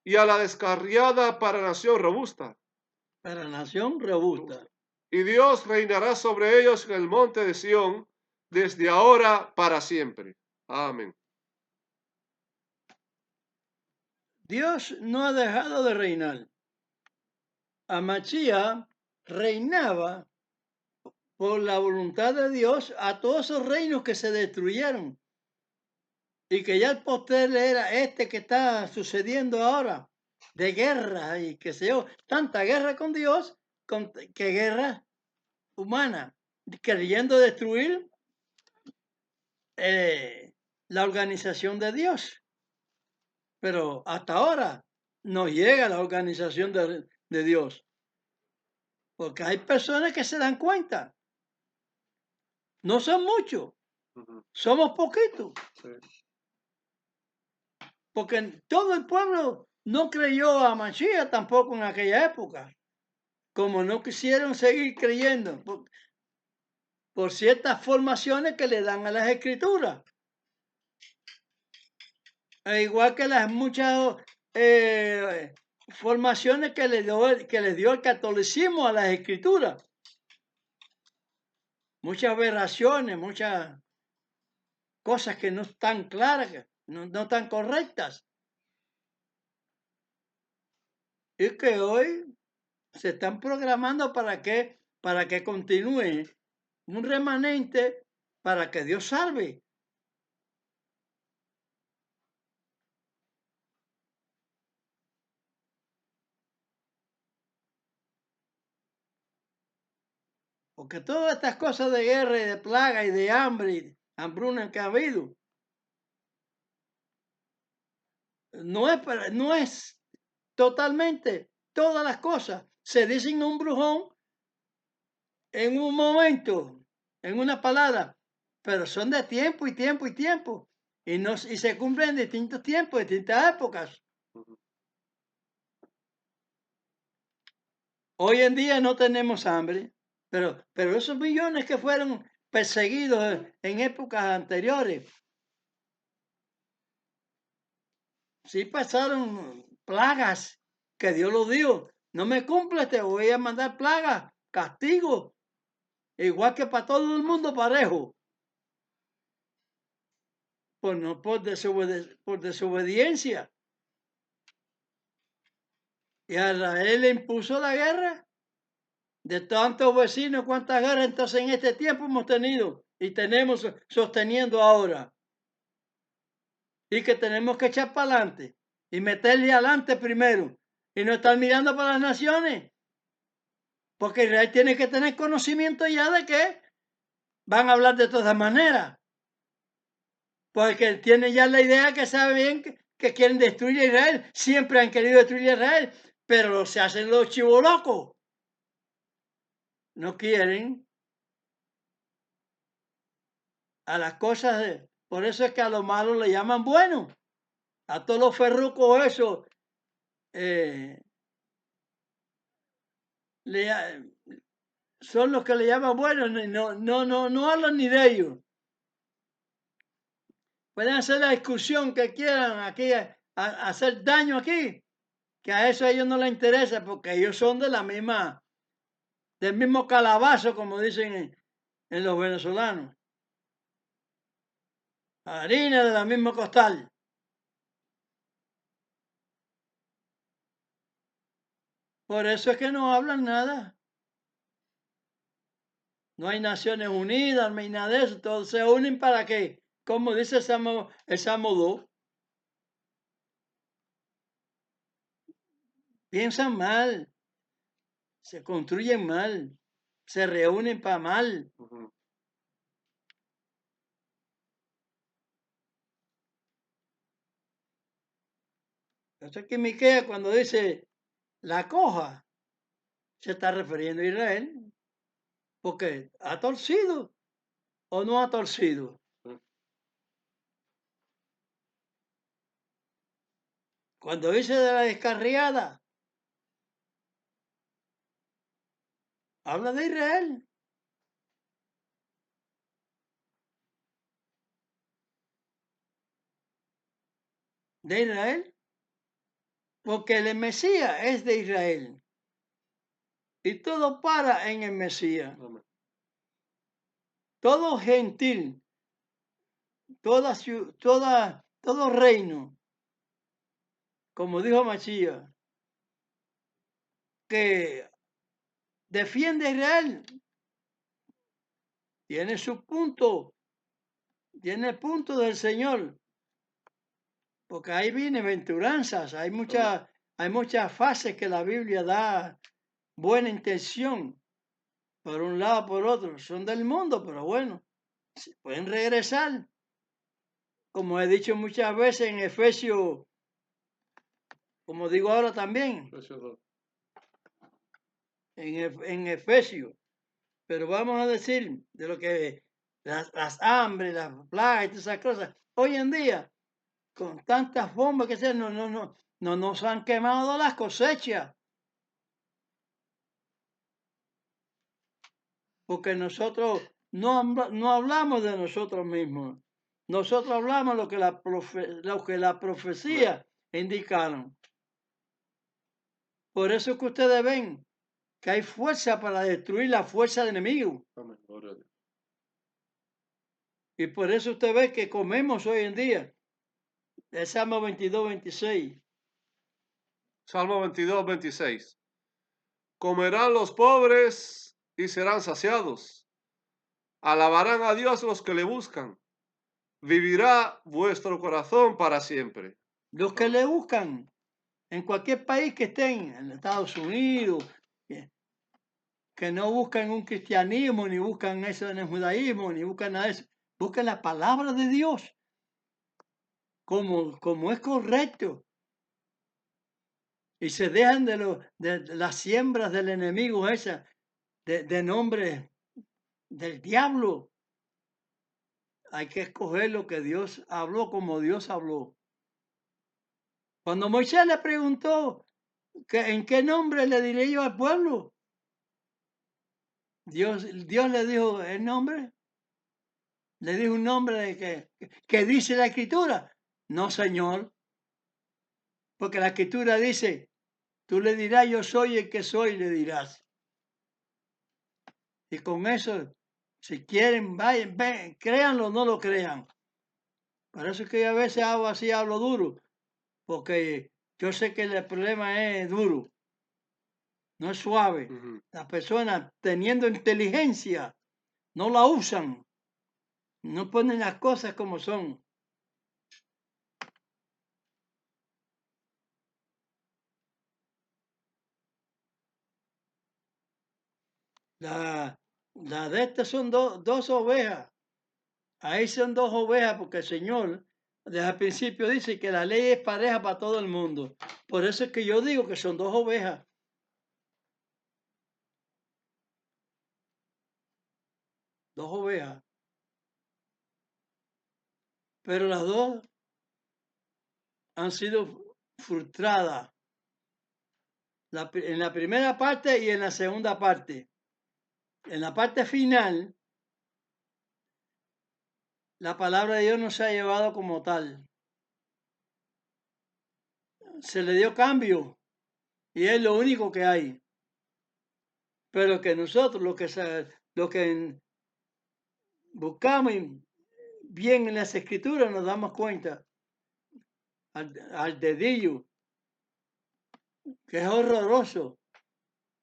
y a la descarriada para nación robusta. Para nación robusta. Y Dios reinará sobre ellos en el monte de Sión desde ahora para siempre. Amén. Dios no ha dejado de reinar. Amachía reinaba por la voluntad de Dios a todos esos reinos que se destruyeron. Y que ya el posterior era este que está sucediendo ahora, de guerra y que sé yo, tanta guerra con Dios que guerra humana, queriendo destruir la organización de Dios. Pero hasta ahora no llega la organización de Dios. Porque hay personas que se dan cuenta. No son muchos, somos poquitos. Sí. Porque todo el pueblo no creyó a Mashiach tampoco en aquella época. Como no quisieron seguir creyendo por ciertas formaciones que le dan a las escrituras. E igual que las muchas formaciones que les dio el catolicismo a las escrituras. Muchas aberraciones, muchas cosas que no están claras, no están correctas. Y que hoy se están programando para que continúe un remanente para que Dios salve. Porque todas estas cosas de guerra y de plaga y de hambre y hambruna que ha habido, no es totalmente todas las cosas. Se dicen un brujón en un momento, en una palabra, pero son de tiempo y tiempo y tiempo. Y se cumplen en distintos tiempos, distintas épocas. Hoy en día no tenemos hambre, pero esos millones que fueron perseguidos en épocas anteriores, sí pasaron plagas que Dios lo dio. No me cumples, te voy a mandar plagas, castigo, igual que para todo el mundo parejo. Por desobediencia. Y a Israel le impuso la guerra. De tantos vecinos, ¿cuántas guerras entonces en este tiempo hemos tenido y tenemos sosteniendo ahora? Y que tenemos que echar para adelante y meterle adelante primero y no estar mirando para las naciones. Porque Israel tiene que tener conocimiento ya de que van a hablar de todas maneras. Porque tiene ya la idea que sabe bien que quieren destruir a Israel. Siempre han querido destruir a Israel, pero se hacen los chivolocos. No quieren. a las cosas por eso es que a lo malo le llaman bueno. A todos los ferrucos esos son los que le llaman buenos, no hablan ni de ellos. Pueden hacer la discusión que quieran aquí, hacer daño aquí, que a eso a ellos no les interesa, porque ellos son de la misma, del mismo calabazo, como dicen en los venezolanos. Harina de la misma costal. Por eso es que no hablan nada. No hay Naciones Unidas, no hay nada de eso. Todos se unen para qué. Como dice el Salmo 2. Piensan mal, se construyen mal, se reúnen para mal. Entonces que Miqueas cuando dice la coja, se está refiriendo a Israel, porque ha torcido o no ha torcido. Cuando dice de la descarriada, habla de Israel. De Israel, porque el Mesías es de Israel. Y todo para en el Mesías. Todo gentil, todo reino, como dijo Machía, que defiende a Israel, tiene su punto, tiene el punto del Señor, porque ahí viene venturanzas, hay muchas fases que la Biblia da buena intención, por un lado, por otro, son del mundo, pero bueno, pueden regresar, como he dicho muchas veces en Efesios, como digo ahora también, en Efesios, pero vamos a decir de lo que las hambres, las plagas y todas esas cosas, hoy en día, con tantas bombas que se no nos han quemado las cosechas, porque nosotros no hablamos de nosotros mismos, nosotros hablamos lo que la profecía indicaron. Por eso es que ustedes ven que hay fuerza para destruir la fuerza del enemigo. Y por eso usted ve que comemos hoy en día. El Salmo 22, 26. Salmo 22, 26. Comerán los pobres y serán saciados. Alabarán a Dios los que le buscan. Vivirá vuestro corazón para siempre. Los que le buscan en cualquier país que estén, en Estados Unidos, que no buscan un cristianismo, ni buscan eso en el judaísmo, ni buscan nada de eso, buscan la palabra de Dios, como es correcto. Y se dejan de las siembras del enemigo esas, de nombre del diablo. Hay que escoger lo que Dios habló como Dios habló. Cuando Moisés le preguntó en qué nombre le diré yo al pueblo, Dios le dijo el nombre, le dijo un nombre que dice la escritura. No, Señor, porque la escritura dice, tú le dirás yo soy el que soy, le dirás. Y con eso, si quieren, vayan, ven, créanlo o no lo crean. Por eso es que a veces hago así, hablo duro, porque yo sé que el problema es duro, no es suave. Las personas teniendo inteligencia no la usan, no ponen las cosas como son. La de estas son dos ovejas. Ahí son dos ovejas porque el Señor desde el principio dice que la ley es pareja para todo el mundo. Por eso es que yo digo que son dos ovejas. Dos ovejas. pero las dos han sido frustradas. En la primera parte y en la segunda parte. En la parte final, la palabra de Dios no se ha llevado como tal. Se le dio cambio y es lo único que hay. Pero que nosotros, lo que buscamos bien en las escrituras, nos damos cuenta al dedillo, que es horroroso.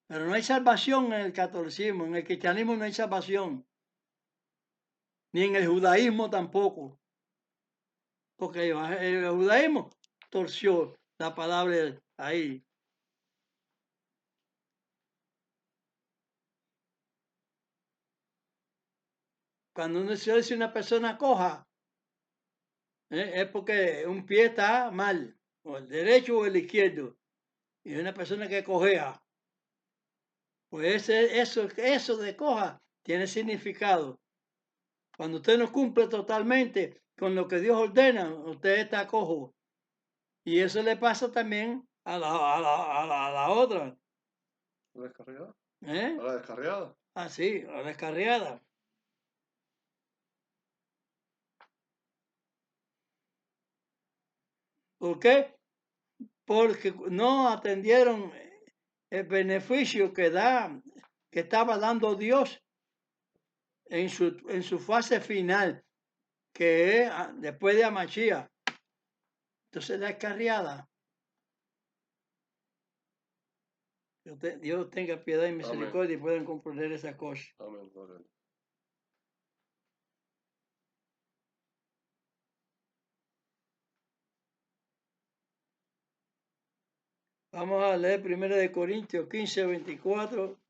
Pero no hay salvación en el catolicismo, en el cristianismo no hay salvación, ni en el judaísmo tampoco, porque el judaísmo torció la palabra ahí. Cuando uno se dice una persona coja, es porque un pie está mal, o el derecho o el izquierdo, y una persona que cojea. Pues eso de coja tiene significado. Cuando usted no cumple totalmente con lo que Dios ordena, usted está cojo. Y eso le pasa también a la otra. ¿La descarriada? ¿Eh? ¿A la descarriada? Ah, sí, a la descarriada. ¿Por qué? Porque no atendieron el beneficio que estaba dando Dios en su fase final, que es después de Amachía. Entonces la descarriada. Dios tenga piedad y misericordia y puedan comprender esas cosas. Amén, gloria a Dios. Vamos a leer 1 Corintios 15, 24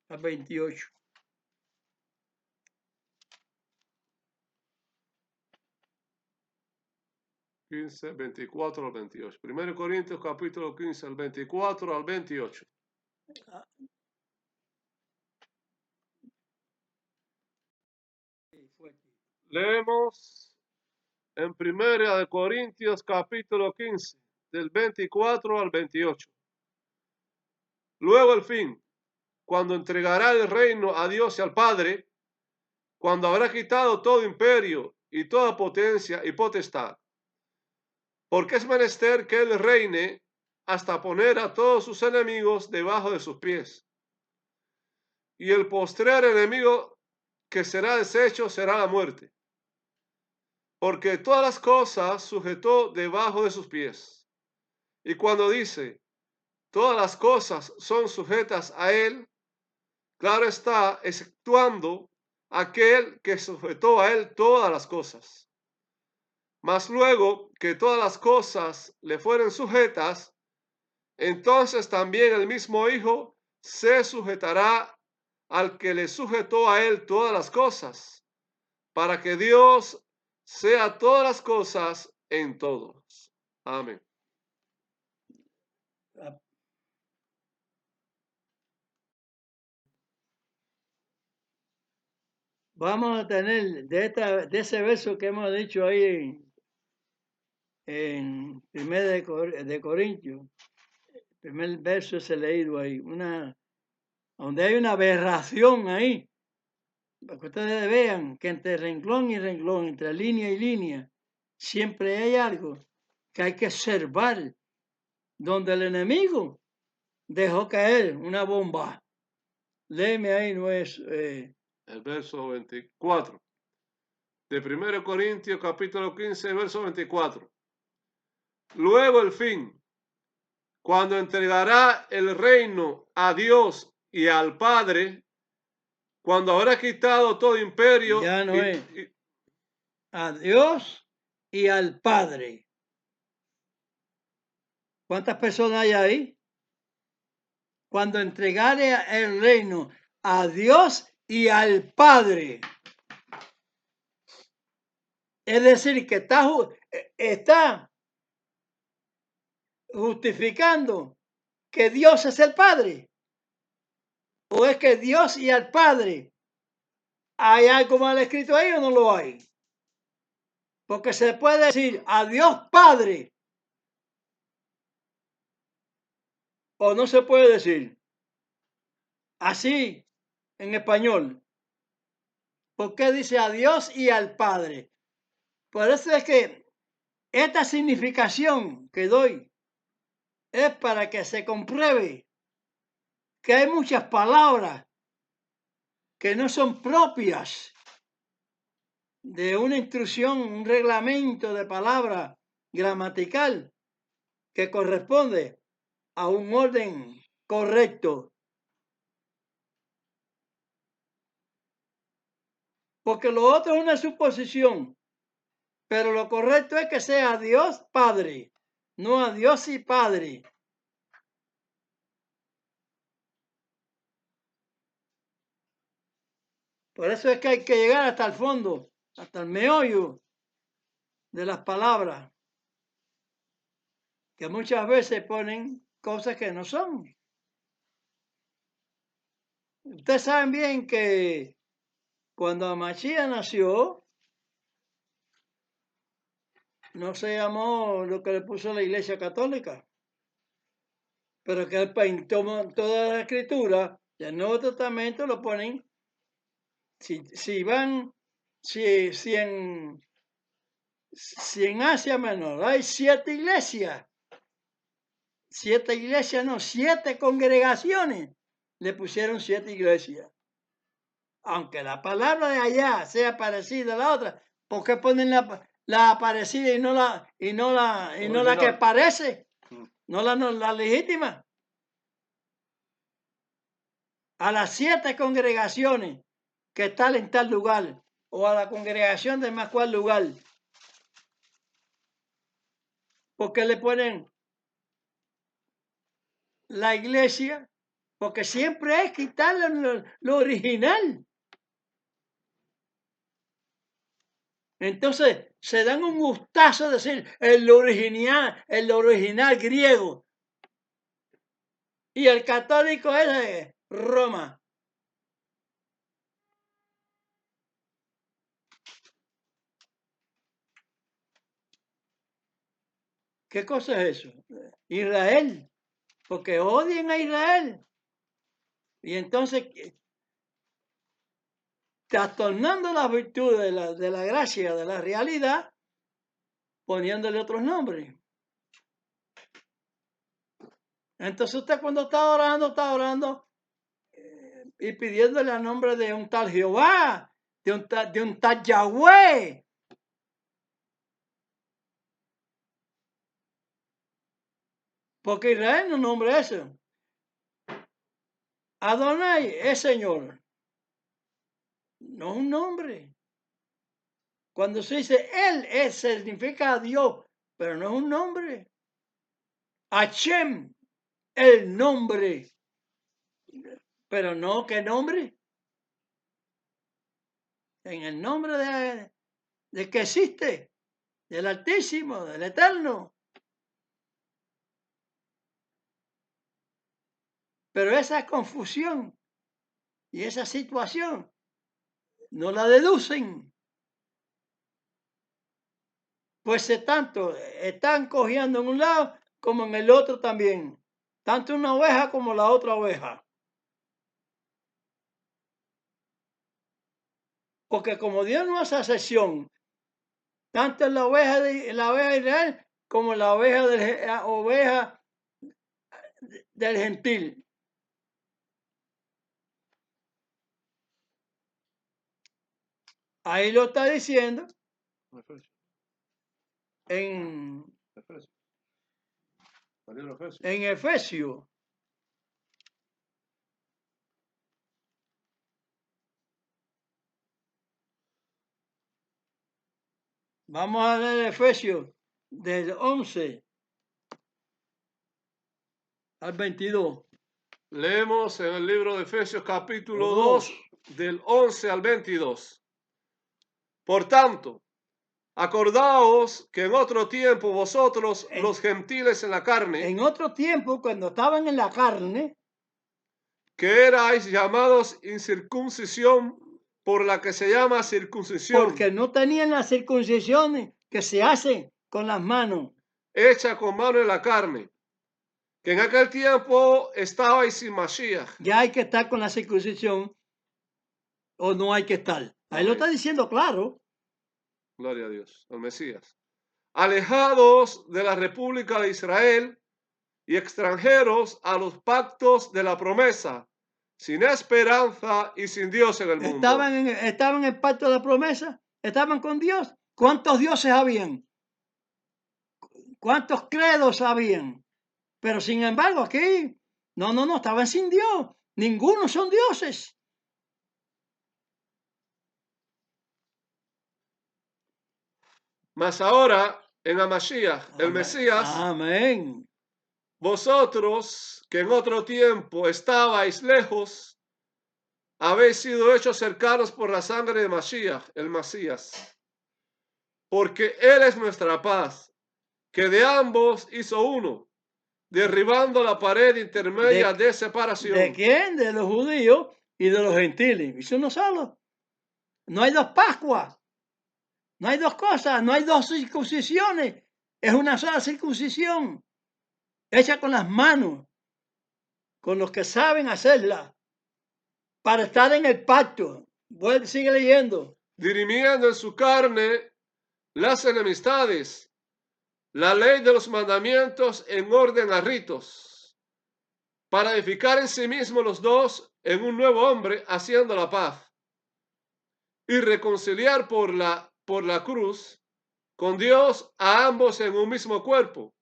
a 28. Quince, 24 al 28. 1 Corintios capítulo 15, al 24 al 28. Leemos en 1 Corintios capítulo 15, del 24 al 28. Luego el fin, cuando entregará el reino a Dios y al Padre, cuando habrá quitado todo imperio y toda potencia y potestad. Porque es menester que Él reine hasta poner a todos sus enemigos debajo de sus pies. Y el postrer enemigo que será deshecho será la muerte. Porque todas las cosas sujetó debajo de sus pies. Y cuando dice, todas las cosas son sujetas a Él, claro está, exceptuando aquel que sujetó a Él todas las cosas. Mas luego que todas las cosas le fueren sujetas, entonces también el mismo Hijo se sujetará al que le sujetó a Él todas las cosas, para que Dios sea todas las cosas en todos. Amén. Vamos a tener de ese verso que hemos dicho ahí en 1 de Corintios, el primer verso ese leído ahí, donde hay una aberración ahí, para que ustedes vean que entre renglón y renglón, entre línea y línea, siempre hay algo que hay que observar, donde el enemigo dejó caer una bomba. Léeme ahí, no es... El verso 24. De 1 Corintios capítulo 15, verso 24. Luego el fin, cuando entregará el reino a Dios y al Padre, cuando habrá quitado todo imperio ya no es a Dios y al Padre. ¿Cuántas personas hay ahí? Cuando entregare el reino a Dios y al Padre. Es decir, que está justificando que Dios es el Padre. ¿O es que Dios y al Padre hay algo mal escrito ahí o no lo hay? Porque se puede decir a Dios Padre o no se puede decir así en español. ¿Por qué dice a Dios y al Padre? Por eso es que esta significación que doy es para que se compruebe que hay muchas palabras que no son propias de una instrucción, un reglamento de palabra gramatical que corresponde a un orden correcto. Porque lo otro es una suposición, pero lo correcto es que sea Dios Padre, no a Dios y Padre. Por eso es que hay que llegar hasta el fondo, hasta el meollo de las palabras, que muchas veces ponen cosas que no son. Ustedes saben bien que cuando Amachía nació, no se llamó lo que le puso la Iglesia Católica, pero que él pintó toda la escritura del Nuevo Testamento, lo ponen, si en Asia Menor hay 7 iglesias, 7 congregaciones, le pusieron 7 iglesias. Aunque la palabra de allá sea parecida a la otra, ¿por qué ponen la parecida y no la que parece? No la legítima. A las 7 congregaciones que están en tal lugar, o a la congregación de más cual lugar, ¿por qué le ponen la iglesia? Porque siempre es quitarle lo original. Entonces se dan un gustazo de decir el original griego. Y el católico es de Roma. ¿Qué cosa es eso? Israel. Porque odian a Israel. Y entonces, trastornando las virtudes de la gracia, de la realidad, poniéndole otros nombres. Entonces usted cuando está orando y pidiéndole el nombre de un tal Jehová, de un tal Yahweh. Porque Israel no nombra eso. Adonai es Señor. No es un nombre. Cuando se dice Él significa Dios, pero no es un nombre. Hashem, el nombre. Pero no, ¿qué nombre? En el nombre de que existe, del Altísimo, del Eterno. Pero esa confusión y esa situación no la deducen. Pues están cogiendo en un lado como en el otro también. Tanto una oveja como la otra oveja. Porque como Dios no hace excepción, tanto en la oveja de Israel como en la oveja del gentil. Ahí lo está diciendo en Efesios. Vamos a leer Efesios del 11 al 22. Leemos en el libro de Efesios capítulo 2, del 11 al 22. Por tanto, acordaos que en otro tiempo vosotros, los gentiles en la carne, En otro tiempo, cuando estaban en la carne, que erais llamados incircuncisión por la que se llama circuncisión, porque no tenían las circuncisiones que se hacen con las manos. hecha con mano en la carne, que en aquel tiempo estabais sin Mashiach. Ya hay que estar con la circuncisión o no hay que estar. Ahí lo está diciendo claro. Gloria a Dios, el Mesías. Alejados de la República de Israel y extranjeros a los pactos de la promesa, sin esperanza y sin Dios en el mundo. Estaban en el pacto de la promesa, estaban con Dios. ¿Cuántos dioses habían? ¿Cuántos credos habían? Pero sin embargo aquí, no, estaban sin Dios. Ninguno son dioses. Mas ahora, en Amashiach, el Amén. Mesías, Amén. vosotros que en otro tiempo estabais lejos, habéis sido hechos cercanos por la sangre de Mashiach, el Mesías. Porque Él es nuestra paz, que de ambos hizo uno, derribando la pared intermedia de separación. ¿De quién? De los judíos y de los gentiles. Hizo uno solo. No hay dos Pascuas. No hay dos cosas. No hay dos circuncisiones. Es una sola circuncisión. Hecha con las manos. Con los que saben hacerla. Para estar en el pacto. Sigue leyendo. Dirimiendo en su carne las enemistades, la ley de los mandamientos en orden a ritos, para edificar en sí mismos los dos en un nuevo hombre, haciendo la paz, y reconciliar por la cruz con Dios a ambos en un mismo cuerpo,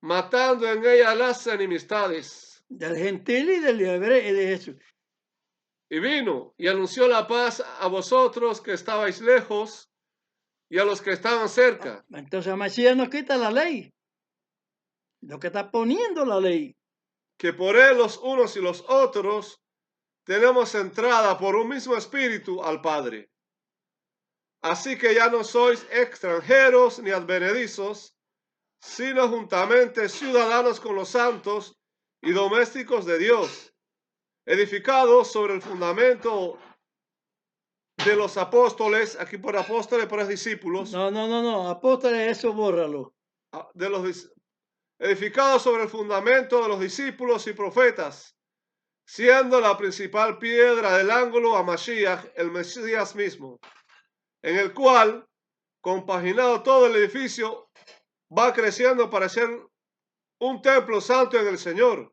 matando en ella las enemistades. Del gentil y del hebreo y de Jesús. Y vino y anunció la paz a vosotros que estabais lejos y a los que estaban cerca. Entonces Mashiach nos quita la ley. Lo que está poniendo la ley. Que por él los unos y los otros tenemos entrada por un mismo espíritu al Padre. Así que ya no sois extranjeros ni advenedizos, sino juntamente ciudadanos con los santos y domésticos de Dios, edificados sobre el fundamento de los apóstoles, aquí por apóstoles, por discípulos. No, apóstoles, eso bórralo. Edificados sobre el fundamento de los discípulos y profetas, siendo la principal piedra del ángulo a Mashiach, el Mesías mismo, en el cual, compaginado todo el edificio, va creciendo para ser un templo santo en el Señor,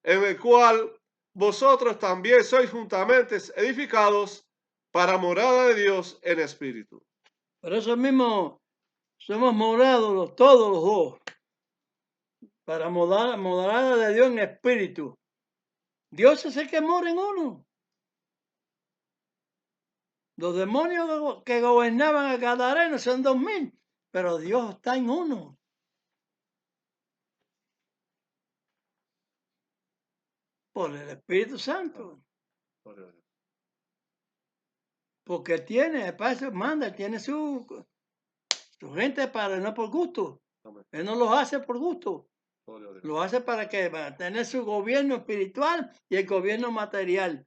en el cual vosotros también sois juntamente edificados para morada de Dios en espíritu. Por eso mismo somos morados todos los dos, para morada de Dios en espíritu. Dios es el que mora en uno. Los demonios que gobernaban a Gadareno son 2000, pero Dios está en uno. Por el Espíritu Santo. Porque él tiene, para eso manda, él tiene su gente para, no por gusto. Él no los hace por gusto. Lo hace para tener su gobierno espiritual y el gobierno material.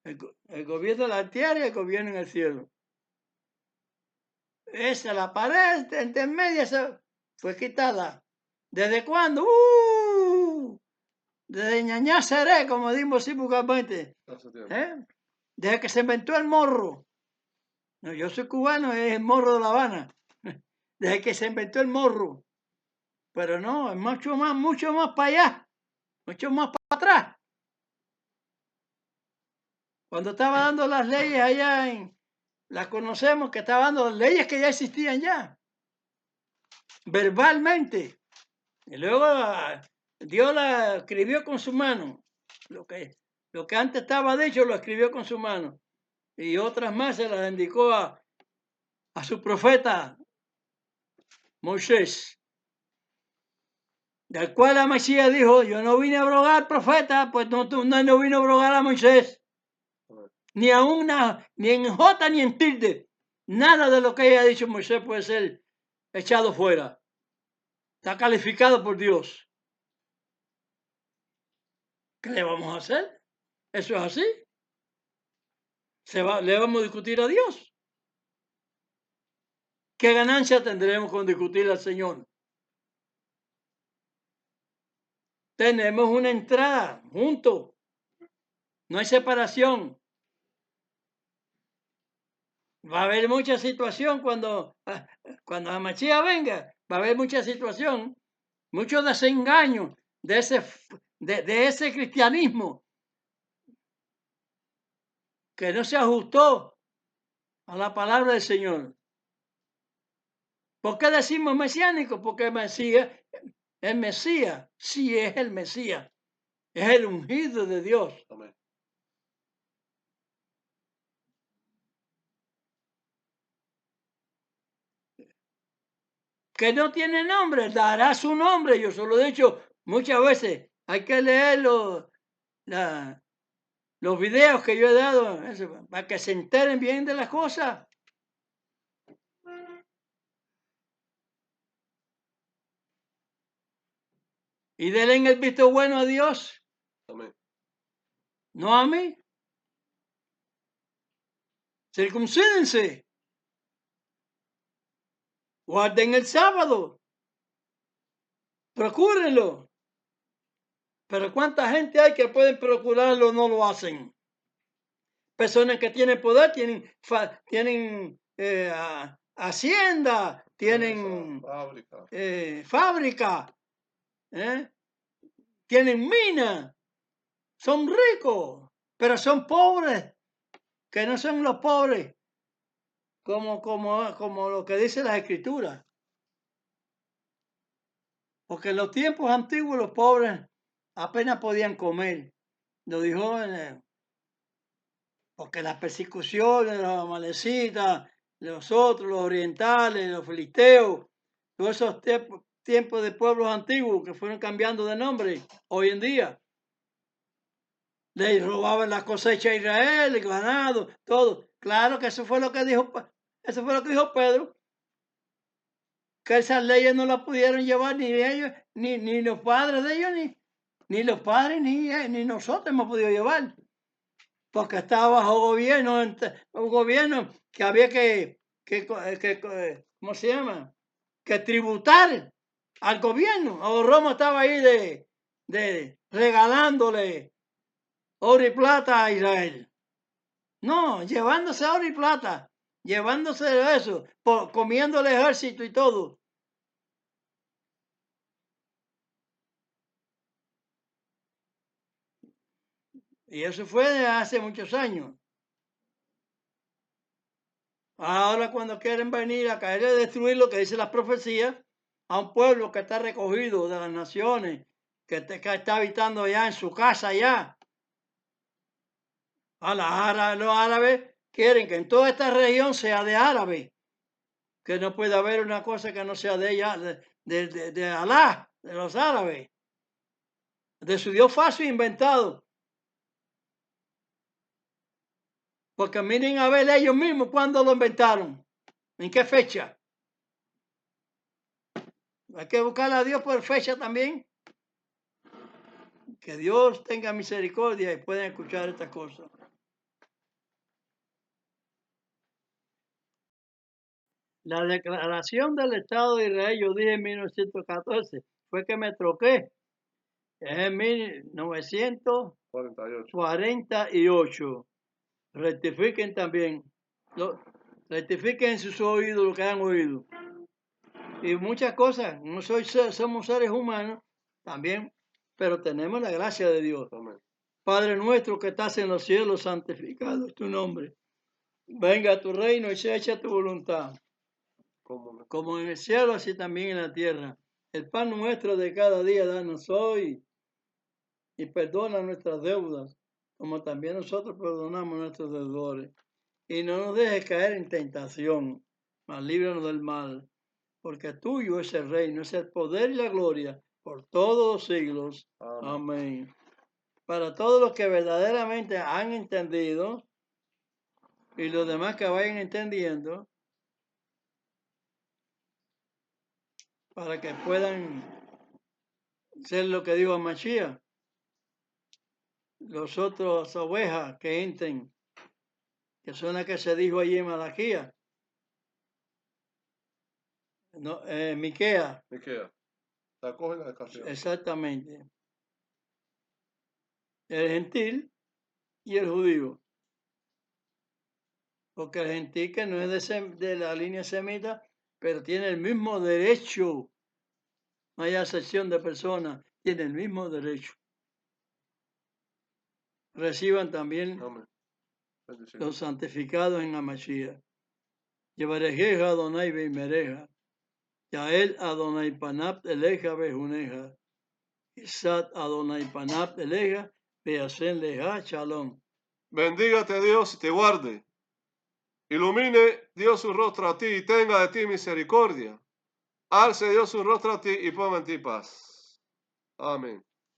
El gobierno de la tierra y el gobierno en el cielo. Esa, la pared intermedia fue quitada. ¿Desde cuándo? Desde ñañá seré, como dimos así vulgarmente. Desde que se inventó el morro. No, yo soy cubano, es el morro de La Habana. Desde que se inventó el morro. Pero no, es mucho más para allá. Mucho más para atrás. Cuando estaba dando las leyes allá las conocemos, que estaba dando leyes que ya existían ya. Verbalmente. Y luego Dios la escribió con su mano. Lo que antes estaba dicho lo escribió con su mano. Y otras más se las indicó a su profeta Moisés. Del cual la Mesías dijo, yo no vine a abrogar profeta, pues no vino a abrogar a Moisés. Ni en J ni en tilde. Nada de lo que haya dicho Moisés puede ser echado fuera. Está calificado por Dios. ¿Qué le vamos a hacer? ¿Eso es así? le vamos a discutir a Dios. ¿Qué ganancia tendremos con discutir al Señor? Tenemos una entrada juntos. No hay separación. Va a haber mucha situación cuando la Mashiach venga. Va a haber mucha situación, mucho desengaño de ese cristianismo que no se ajustó a la palabra del Señor. ¿Por qué decimos mesiánico? Porque el Mesías sí es el Mesías, es el ungido de Dios. Amén. Que no tiene nombre, dará su nombre. Yo se lo he dicho muchas veces. Hay que leer los videos que yo he dado para que se enteren bien de las cosas. Y denle el visto bueno a Dios, Amén. no a mí. Circuncídense. Guarden el sábado. Procúrenlo. Pero ¿cuánta gente hay que pueden procurarlo no lo hacen? Personas que tienen poder, tienen hacienda, tienen Fábrica. fábrica, tienen mina, son ricos, pero son pobres, que no son los pobres, como lo que dice las escrituras. Porque en los tiempos antiguos los pobres apenas podían comer. Lo dijo porque las persecuciones, los amalecitas, los otros, los orientales, los filisteos, todos esos tiempos de pueblos antiguos que fueron cambiando de nombre hoy en día. Le robaban la cosecha a Israel, el ganado, todo. Claro que eso fue lo que dijo Pedro, que esas leyes no las pudieron llevar ni ellos, ni los padres de ellos, ni los padres, ni nosotros hemos podido llevar. Porque estaba bajo gobierno, un gobierno que había ¿cómo se llama? Que tributar al gobierno. Roma estaba ahí de regalándole oro y plata a Israel. No, llevándose oro y plata, llevándose eso, comiendo el ejército y todo. Y eso fue hace muchos años. Ahora cuando quieren venir a caer y destruir lo que dice las profecías, a un pueblo que está recogido de las naciones, que está habitando ya en su casa ya. Los árabes quieren que en toda esta región sea de árabe, que no puede haber una cosa que no sea de ella, de Alá, de los árabes, de su Dios falso inventado. Porque miren a ver ellos mismos cuándo lo inventaron, en qué fecha. Hay que buscar a Dios por fecha también. Que Dios tenga misericordia y puedan escuchar estas cosas. La declaración del Estado de Israel, yo dije en 1914, fue que me troqué. Es en 1948. Rectifiquen también. Rectifiquen en sus oídos lo que han oído. Y muchas cosas. No somos seres humanos también, pero tenemos la gracia de Dios. Amén. Padre nuestro que estás en los cielos, santificado es tu nombre. Venga a tu reino y sea hecha tu voluntad, como en el cielo, así también en la tierra. El pan nuestro de cada día danos hoy y perdona nuestras deudas, como también nosotros perdonamos a nuestros deudores. Y no nos dejes caer en tentación, mas líbranos del mal, porque tuyo es el reino, es el poder y la gloria por todos los siglos. Amén. Para todos los que verdaderamente han entendido y los demás que vayan entendiendo, para que puedan ser lo que dijo Mashiach, los otros ovejas que entren, que suena que se dijo allí en Malaquía, no, Miquea, Miquea. La coge la descarga. exactamente. El gentil y el judío. Porque el gentil que no es de la línea semita, pero tiene el mismo derecho, no hay acepción de personas, tiene el mismo derecho. Reciban también Amén. Bendición. los santificados en Amashia. Yevarejeja Adonai Beimereja, Yael Adonai Panap Eleja Bejuneja, Isat Adonai Panap Eleja, Beasen Leja Shalom. Bendígate Dios y te guarde. Ilumine Dios su rostro a ti y tenga de ti misericordia. Alce Dios su rostro a ti y ponga en ti paz. Amén.